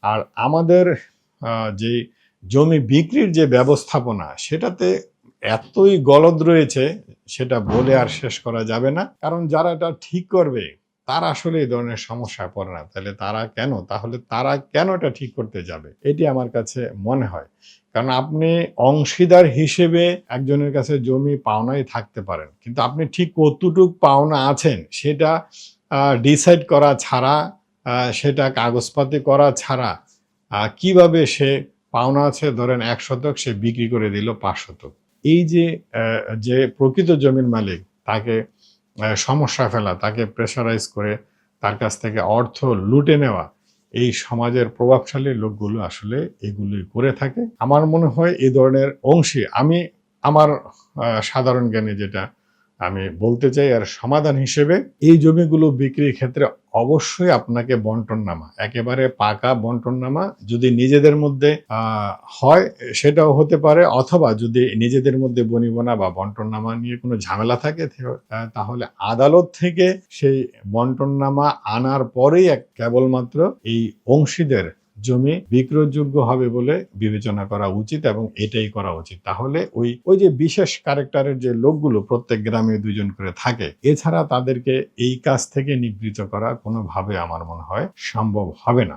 আর আমাদের যে জমি বিক্রির যে ব্যবস্থাপনা সেটাতে এতই গলদ রয়েছে, সেটা বলে আর শেষ করা যাবে না। কারণ যারা এটা ঠিক করবে তারা আসলে এই ধরনের সমস্যায় পড়ে না। তাহলে তারা কেন এটা ঠিক করতে যাবে? এটি আমার কাছে মনে হয়। কারণ আপনি অংশীদার হিসেবে একজনের কাছে জমি পাওনাই থাকতে পারেন। কিন্তু আপনি ঠিক কতটুক পাওনা আছেন সেটা ডিসাইড করা ছাড়া, সেটা কাগজপাতি করা ছাড়া কিভাবে সে পাওনা আছে ধরেন ১ শতক, সে বিক্রি করে দিল ৫ শতক। এই যে প্রকৃত জমির মালিক তাকে সমস্যায় ফেলা, তাকে প্রেশারাইজ করে তার কাছ থেকে অর্থ লুটে নেওয়া, এই সমাজের প্রভাবশালী লোকগুলো আসলে এগুলোই করে থাকে। আমার মনে হয় এই ধরনের অংশী আমার সাধারণ জ্ঞানে যেটা আমি বলতে চাই, আর সমাধান হিসেবে এই জমিগুলো বিক্রির ক্ষেত্রে অবশ্যই আপনাকে বন্টননামা, একেবারে পাকা বন্টননামা যদি নিজেদের মধ্যে হয় সেটাও হতে পারে, অথবা যদি নিজেদের মধ্যে বনিবনা বা বন্টননামা নিয়ে কোনো ঝামেলা থাকে তাহলে আদালত থেকে সেই বন্টননামা আনার পরেই কেবলমাত্র এই অংশীদের জমি বিক্রয়যোগ্য হবে বলে বিবেচনা করা উচিত, এবং এটাই করা উচিত। তাহলে ওই যে বিশেষ ক্যারেক্টারের যে লোকগুলো প্রত্যেক গ্রামে ২ জন করে থাকে, এছাড়া তাদেরকে এই কাজ থেকে নিবৃত্ত করা কোনোভাবে আমার মনে হয় সম্ভব হবে না।